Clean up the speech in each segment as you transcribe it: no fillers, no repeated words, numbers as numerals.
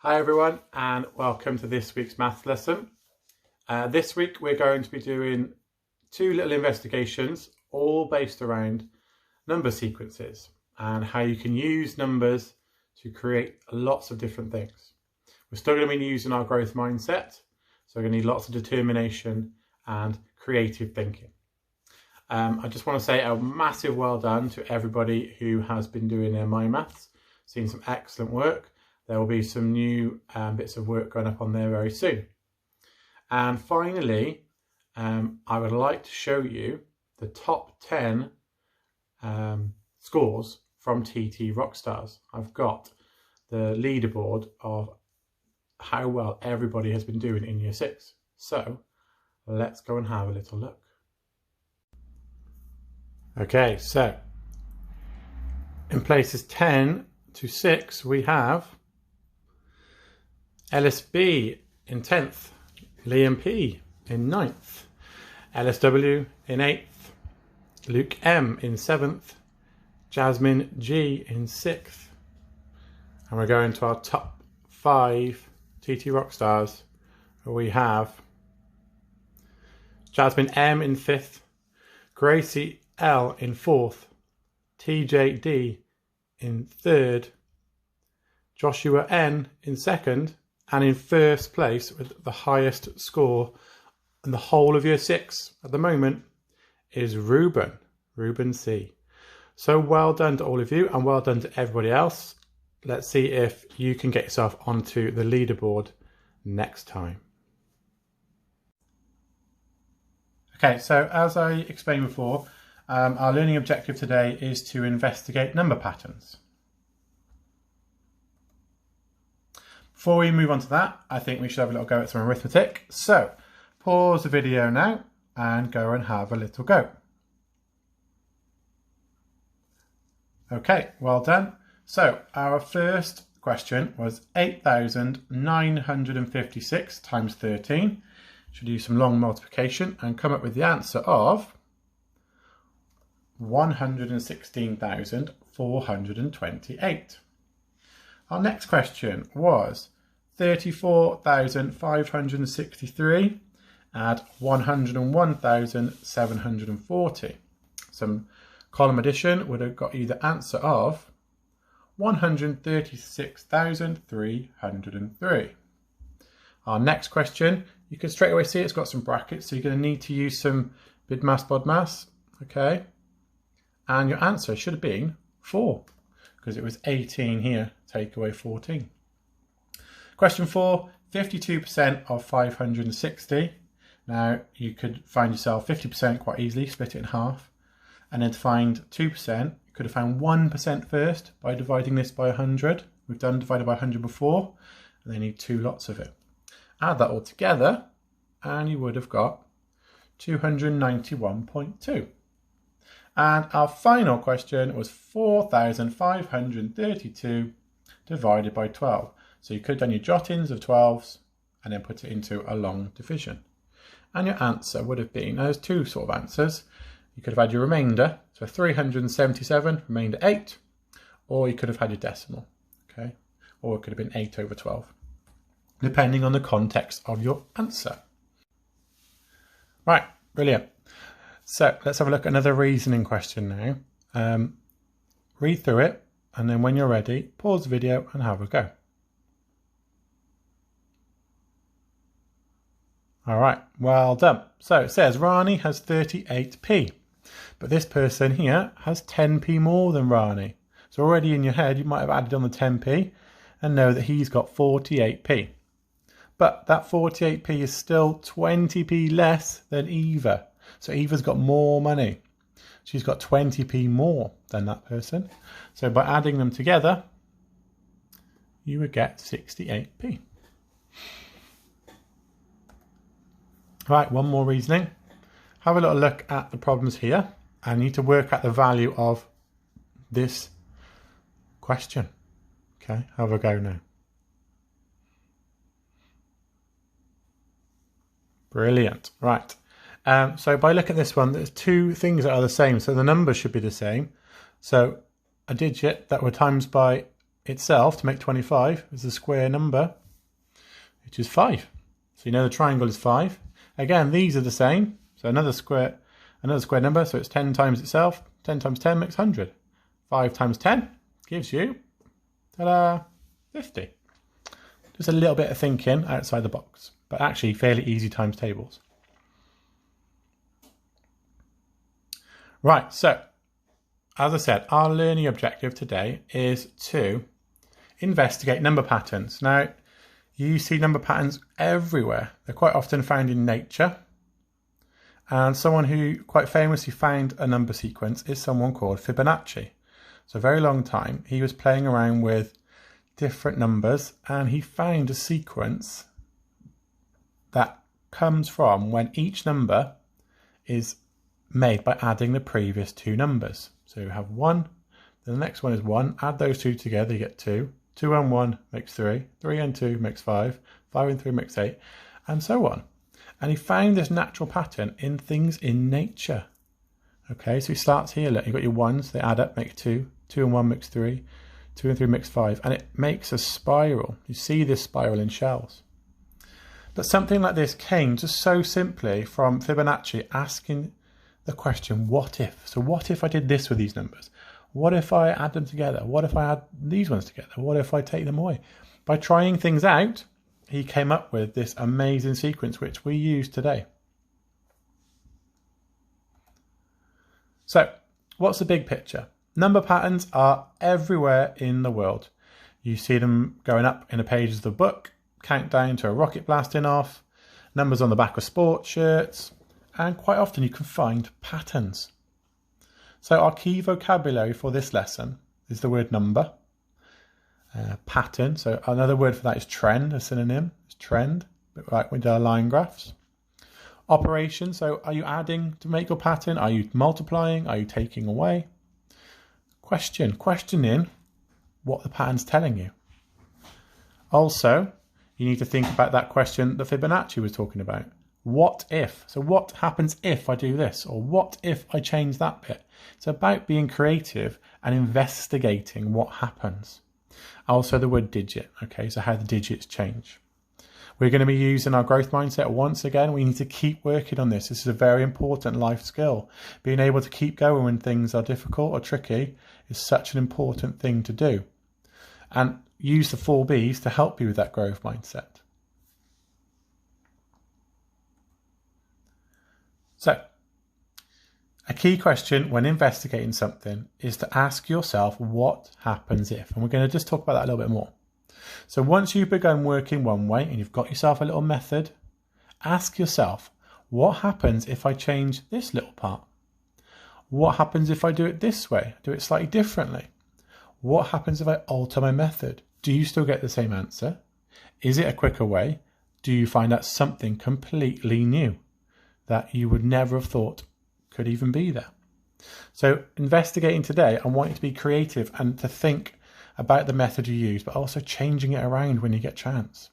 Hi everyone and welcome to this week's maths lesson. This week we're going to be doing two little investigations all based around number sequences and how you can use numbers to create lots of different things. We're still going to be using our growth mindset, so we're going to need lots of determination and creative thinking. I just want to say a massive well done to everybody who has been doing their mind maths, seen some excellent work. There will be some new bits of work going up on there very soon. And finally, I would like to show you the top 10 scores from TT Rockstars. I've got the leaderboard of how well everybody has been doing in year 6. So let's go and have a little look. Okay, so in places 10 to 6 we have Ellis B in 10th, Liam P in 9th, LSW in 8th, Luke M in 7th, Jasmine G in 6th, and we're going to our top 5 TT Rockstars, where we have Jasmine M in 5th, Gracie L in 4th, TJ D in 3rd, Joshua N in 2nd, and in 1st place with the highest score in the whole of year 6 at the moment is Ruben C. So well done to all of you and well done to everybody else. Let's see if you can get yourself onto the leaderboard next time. Okay, so as I explained before, our learning objective today is to investigate number patterns. Before we move on to that, I think we should have a little go at some arithmetic. So pause the video now and go and have a little go. Okay, well done. So our first question was 8,956 times 13. Should do some long multiplication and come up with the answer of 116,428. Our next question was 34,563 add 101,740. Some column addition would have got you the answer of 136,303. Our next question, you can straight away see it's got some brackets, so you're going to need to use some BIDMAS, BODMAS, okay? And your answer should have been 4, because it was 18 here, take away 14. Question 4, 52% of 560. Now you could find yourself 50% quite easily, split it in half. And then to find 2%, you could have found 1% first by dividing this by 100. We've done divided by 100 before, and they need 2 lots of it. Add that all together, and you would have got 291.2. And our final question was 4,532 divided by 12. So you could have done your jottings of 12s and then put it into a long division. And your answer would have been, there's 2 sort of answers. You could have had your remainder, so 377, remainder 8, or you could have had your decimal, okay? Or it could have been 8 over 12, depending on the context of your answer. Right, brilliant. So let's have a look at another reasoning question now. Read through it, and then when you're ready, pause the video and have a go. All right, well done. So it says Rani has 38p, but this person here has 10p more than Rani. So already in your head, you might have added on the 10p and know that he's got 48p. But that 48p is still 20p less than Eva. So Eva's got more money. She's got 20p more than that person. So by adding them together, you would get 68p. Right, one more reasoning. Have a little look at the problems here. I need to work out the value of this question. Okay, have a go now. Brilliant. Right. So by looking at this one, there's 2 things that are the same. So the numbers should be the same. So a digit that were times by itself to make 25 is a square number, which is 5. So you know the triangle is 5. Again, these are the same. So another square number, so it's 10 times itself. 10 times 10 makes 100. 5 times 10 gives you, ta-da, 50. Just a little bit of thinking outside the box, but actually fairly easy times tables. Right, so as I said, our learning objective today is to investigate number patterns. Now, you see number patterns everywhere. They're quite often found in nature. And someone who quite famously found a number sequence is someone called Fibonacci. So a very long time, he was playing around with different numbers and he found a sequence that comes from when each number is made by adding the previous two numbers. So you have 1, then the next one is 1, add those two together, you get 2. 2 and 1 makes 3, 3 and 2 makes 5, 5 and 3 makes 8, and so on. And he found this natural pattern in things in nature. Okay, so he starts here, look, you've got your 1s, they add up, make 2, 2 and 1 makes 3, 2 and 3 makes 5, and it makes a spiral. You see this spiral in shells. But something like this came just so simply from Fibonacci asking the question, what if? So what if I did this with these numbers? What if I add them together? What if I add these ones together? What if I take them away? By trying things out, he came up with this amazing sequence which we use today. So what's the big picture? Number patterns are everywhere in the world. You see them going up in the pages of the book, countdown to a rocket blasting off, numbers on the back of sports shirts, and quite often you can find patterns. So our key vocabulary for this lesson is the word number, pattern. So another word for that is trend, a synonym is trend, like with our line graphs. Operation, so are you adding to make your pattern? Are you multiplying? Are you taking away? Questioning what the pattern's telling you. Also, you need to think about that question that Fibonacci was talking about. What if? So what happens if I do this? Or what if I change that bit? It's about being creative and investigating what happens. Also the word digit, okay, so how the digits change. We're going to be using our growth mindset once again. We need to keep working on this. This is a very important life skill. Being able to keep going when things are difficult or tricky is such an important thing to do. And use the 4 Bs to help you with that growth mindset. So, a key question when investigating something is to ask yourself what happens if, and we're going to just talk about that a little bit more. So once you've begun working one way and you've got yourself a little method, ask yourself, what happens if I change this little part? What happens if I do it this way, do it slightly differently? What happens if I alter my method? Do you still get the same answer? Is it a quicker way? Do you find out something completely new that you would never have thought could even be there? So investigating today, I want you to be creative and to think about the method you use, but also changing it around when you get a chance.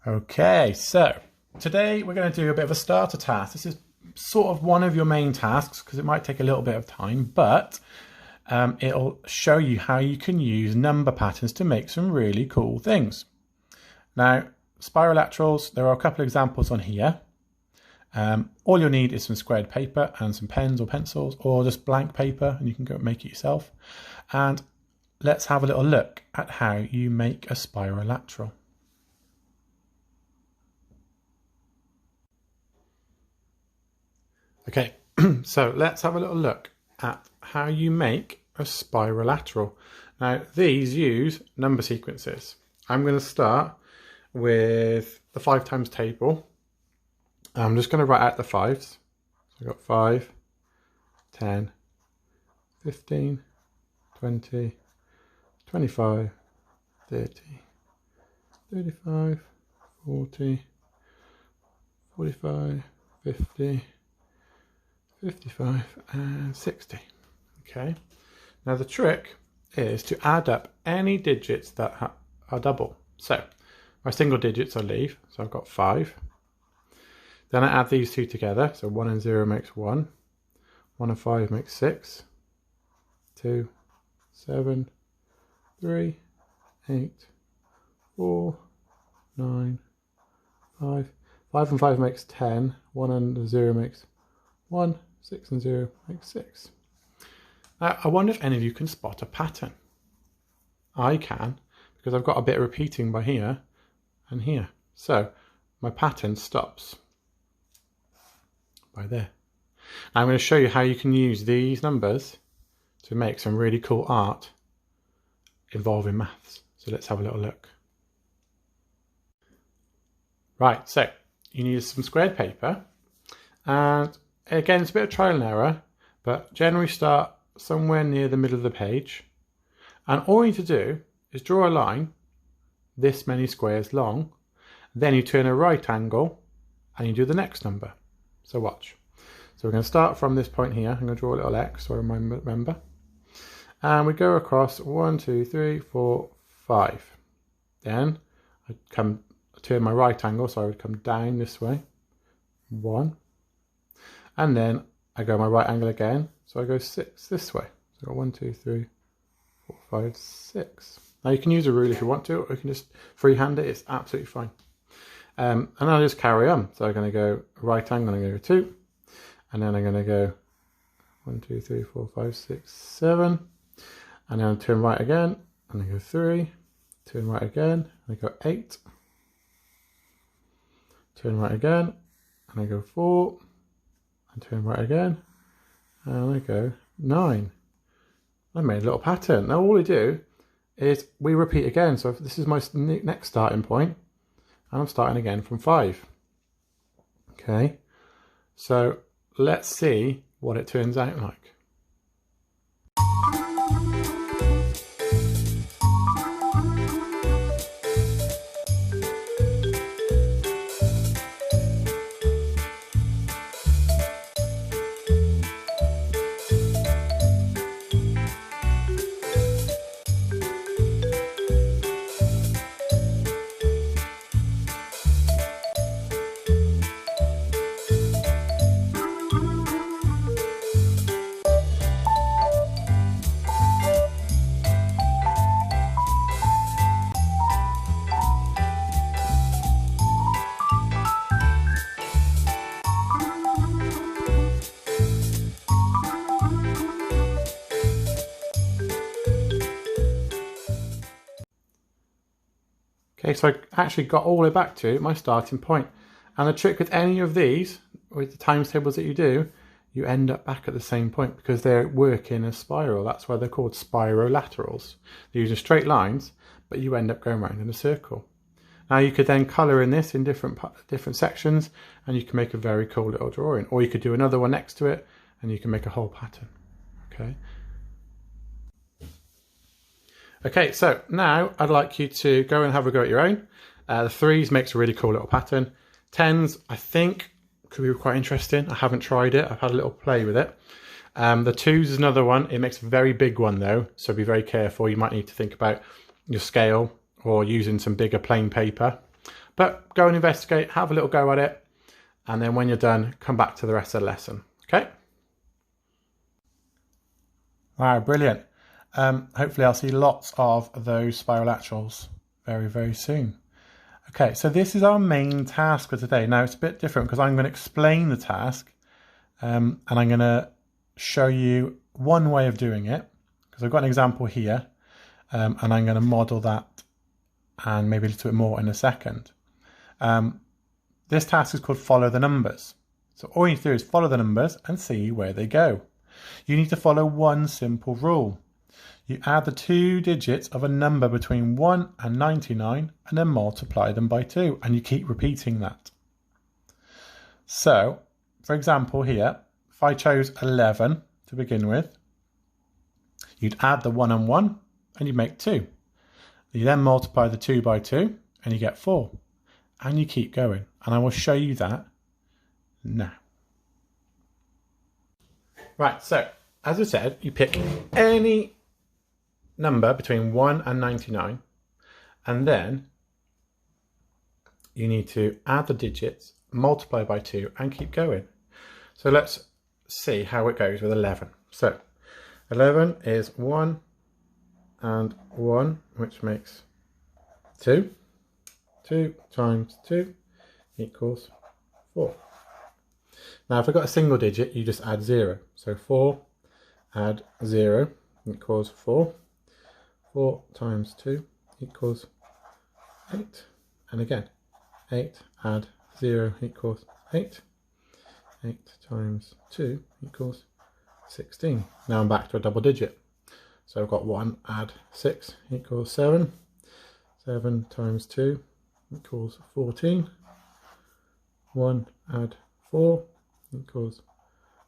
Okay, so today we're going to do a bit of a starter task. This is sort of one of your main tasks because it might take a little bit of time, but it'll show you how you can use number patterns to make some really cool things. Now, spiralaterals, there are a couple of examples on here. All you'll need is some squared paper and some pens or pencils or just blank paper, and you can go make it yourself. And let's have a little look at how you make a spiralateral. Okay, so let's have a little look at how you make a spiralateral. Now, these use number sequences. I'm going to start with the 5 times table. I'm just going to write out the 5s. So I've got 5, 10, 15, 20, 25, 30, 35, 40, 45, 50, 55 and 60. Okay, now the trick is to add up any digits that are double. So my single digits I leave, so I've got 5. Then I add these two together, so 1 and 0 makes 1, 1 and 5 makes 6, 2, 7, 3, 8, 4, 9, 5. 5 and 5 makes 10. 1 and 0 makes 1. 6 and 0 makes 6. Now, I wonder if any of you can spot a pattern. I can, because I've got a bit of repeating by here and here. So my pattern stops by there. Now I'm going to show you how you can use these numbers to make some really cool art involving maths. So let's have a little look. Right, so you need some squared paper, and again it's a bit of trial and error, but generally start somewhere near the middle of the page, and all you need to do is draw a line this many squares long, then you turn a right angle and you do the next number. So watch. So we're going to start from this point here. I'm going to draw a little X so I remember. And we go across 1, 2, 3, 4, 5. Then I turn my right angle, so I would come down this way. 1. And then I go my right angle again, so I go 6 this way. So I've got 1, 2, 3, 4, 5, 6. Now you can use a ruler if you want to, or you can just freehand it, it's absolutely fine. And I'll just carry on. So I'm going to go right angle, I'm going to go 2. And then I'm going to go 1, 2, 3, 4, 5, 6, 7. And then I'll turn right again, and I go 3. Turn right again, and I go 8. Turn right again, and I go 4. And turn right again, and I go 9. I made a little pattern. Now all we do is we repeat again. So if this is my next starting point, and I'm starting again from 5. Okay, so let's see what it turns out like. Okay, so I actually got all the way back to my starting point. And the trick with any of these, with the times tables that you do, you end up back at the same point because they work in a spiral. That's why they're called spirolaterals. They're using straight lines, but you end up going around in a circle. Now you could then colour in this in different sections, and you can make a very cool little drawing. Or you could do another one next to it, and you can make a whole pattern. Okay. Okay, so now I'd like you to go and have a go at your own. The 3s makes a really cool little pattern. 10s, I think, could be quite interesting. I haven't tried it. I've had a little play with it. The 2s is another one. It makes a very big one though, so be very careful. You might need to think about your scale or using some bigger plain paper. But go and investigate, have a little go at it, and then when you're done, come back to the rest of the lesson. Okay? Wow, brilliant. Hopefully I'll see lots of those spiralaterals very, very soon. Okay, so this is our main task for today. Now it's a bit different because I'm going to explain the task and I'm going to show you one way of doing it because I've got an example here and I'm going to model that and maybe a little bit more in a second. This task is called follow the numbers. So all you need to do is follow the numbers and see where they go. You need to follow one simple rule. You add the 2 digits of a number between 1 and 99 and then multiply them by 2, and you keep repeating that. So, for example here, if I chose 11 to begin with, you'd add the 1 and 1 and you make 2. You then multiply the 2 by 2 and you get 4. And you keep going. And I will show you that now. Right, so as I said, you pick any number between 1 and 99, and then you need to add the digits, multiply by 2 and keep going. So let's see how it goes with 11. So 11 is 1, and 1, which makes 2. 2 times 2 equals 4. Now if I've got a single digit, you just add 0. So 4 add 0 equals 4. 4 times 2 equals 8. And again, 8 add 0 equals 8. 8 times 2 equals 16. Now I'm back to a double digit. So I've got 1 add 6 equals 7. 7 times 2 equals 14. 1 add 4 equals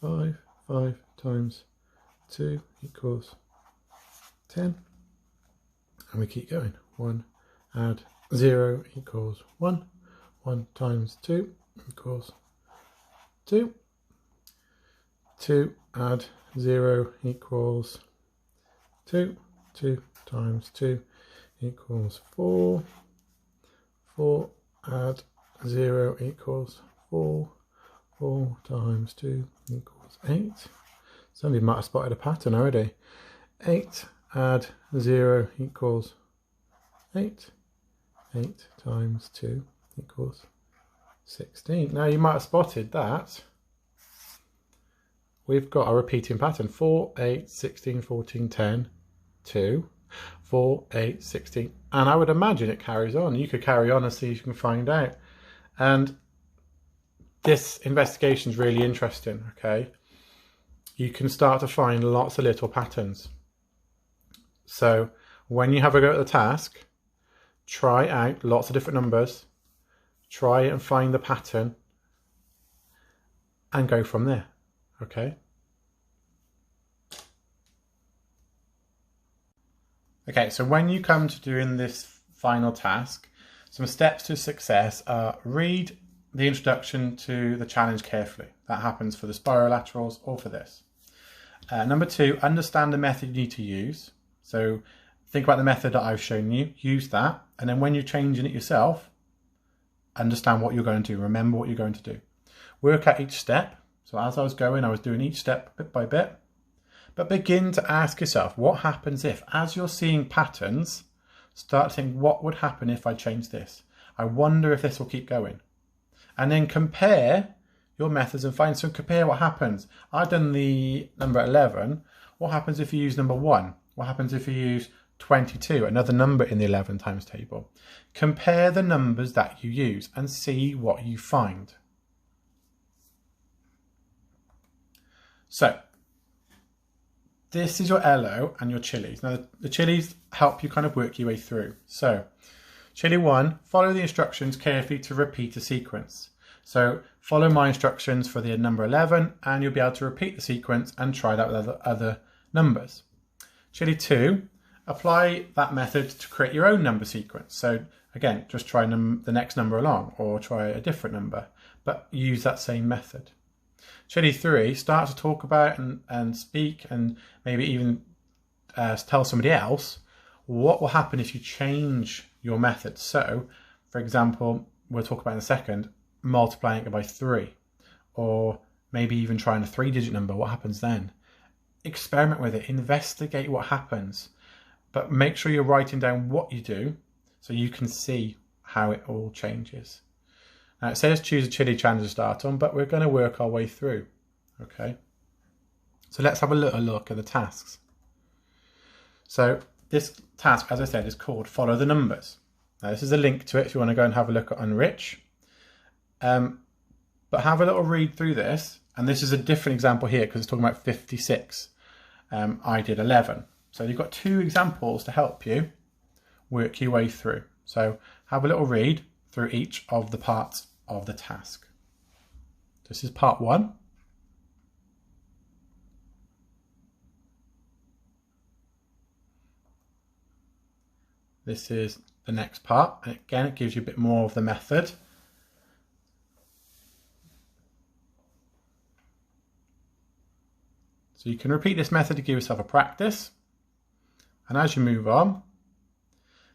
5. 5 times 2 equals 10. And we keep going. 1 add 0 equals 1. 1 times 2 equals 2. 2 add 0 equals 2. 2 times 2 equals 4. 4 add 0 equals 4. 4 times 2 equals 8. Somebody might have spotted a pattern already. 8 add 0 equals 8. 8 times 2 equals 16. Now you might have spotted that we've got a repeating pattern. 4, 8, 16, 14, 10, 2, 4, 8, 16. And I would imagine it carries on. You could carry on and see if you can find out. And this investigation is really interesting, okay? You can start to find lots of little patterns. So when you have a go at the task, try out lots of different numbers, try and find the pattern and go from there, okay? Okay, so when you come to doing this final task, some steps to success are read the introduction to the challenge carefully. That happens for the spirolaterals or for this. Number 2, understand the method you need to use. So think about the method that I've shown you, use that, and then when you're changing it yourself, understand what you're going to do, remember what you're going to do. Work out each step. So as I was going, I was doing each step bit by bit, but begin to ask yourself, what happens if, as you're seeing patterns, start to think, what would happen if I change this? I wonder if this will keep going. And then compare your methods and find, so compare what happens. I've done the number 11. What happens if you use number 1? What happens if you use 22, another number in the 11 times table? Compare the numbers that you use and see what you find. So this is your LO and your chilies. Now the chilies help you kind of work your way through. So chili 1, follow the instructions carefully to repeat the sequence. So follow my instructions for the number 11 and you'll be able to repeat the sequence and try that with other numbers. Chili 2, apply that method to create your own number sequence. So again, just try the next number along or try a different number, but use that same method. Chili 3, start to talk about and speak and maybe even tell somebody else what will happen if you change your method. So, for example, we'll talk about in a second, multiplying it by 3, or maybe even trying a 3-digit number. What happens then? Experiment with it, investigate what happens, but make sure you're writing down what you do so you can see how it all changes. Now it says choose a chili challenge to start on, but we're going to work our way through. Okay, so let's have a little look at the tasks. So this task, as I said, is called follow the numbers. Now this is a link to it if you want to go and have a look at Unrich. But have a little read through this, and this is a different example here because it's talking about 56. I did 11. So you've got 2 examples to help you work your way through. So have a little read through each of the parts of the task. This is part 1. This is the next part, and again it gives you a bit more of the method. So you can repeat this method to give yourself a practice. And as you move on,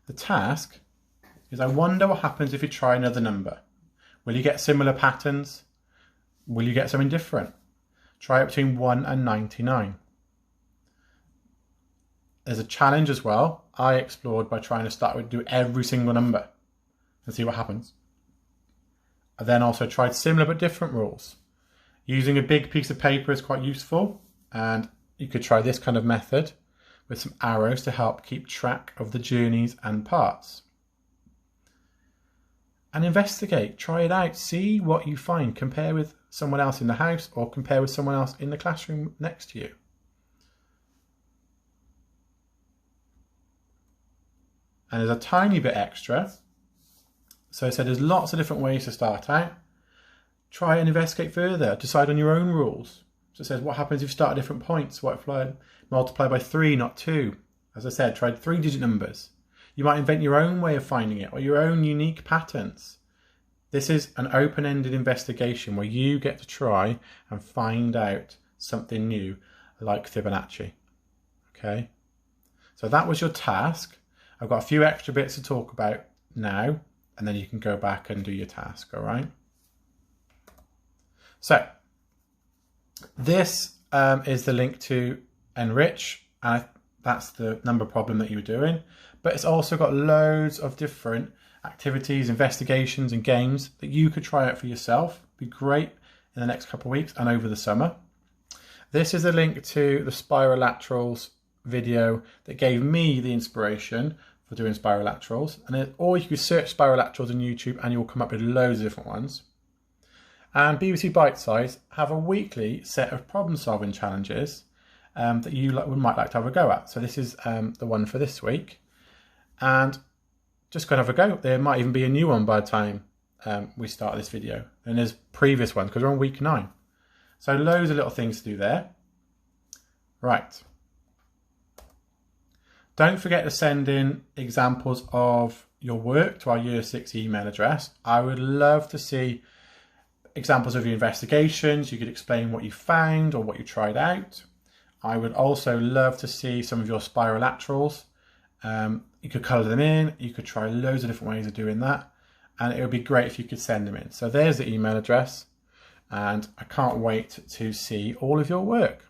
the task is I wonder what happens if you try another number. Will you get similar patterns? Will you get something different? Try it between 1 and 99. There's a challenge as well. I explored by trying to start with do every single number and see what happens. I then also tried similar but different rules. Using a big piece of paper is quite useful, and you could try this kind of method with some arrows to help keep track of the journeys and parts. And investigate, try it out, see what you find, compare with someone else in the house or compare with someone else in the classroom next to you. And there's a tiny bit extra. So I said there's lots of different ways to start out. Try and investigate further, decide on your own rules. So it says what happens if you start at different points, what if I multiply by 3, not 2. As I said, try 3-digit numbers. You might invent your own way of finding it or your own unique patterns. This is an open-ended investigation where you get to try and find out something new like Fibonacci. Okay, so that was your task. I've got a few extra bits to talk about now, and then you can go back and do your task, all right? So this is the link to Enrich, and that's the number problem that you were doing. But it's also got loads of different activities, investigations and games that you could try out for yourself. Be great in the next couple of weeks and over the summer. This is a link to the spiralaterals video that gave me the inspiration for doing spiralaterals. Or you could search spiralaterals on YouTube and you'll come up with loads of different ones. And BBC Bite Size have a weekly set of problem solving challenges that you might like to have a go at. So this is the one for this week. And just go and have a go. There might even be a new one by the time we start this video. And there's previous ones because we're on week 9. So loads of little things to do there. Right. Don't forget to send in examples of your work to our Year 6 email address. I would love to see examples of your investigations. You could explain what you found or what you tried out. I would also love to see some of your spiralaterals. You could colour them in, you could try loads of different ways of doing that, and it would be great if you could send them in. So there's the email address, and I can't wait to see all of your work.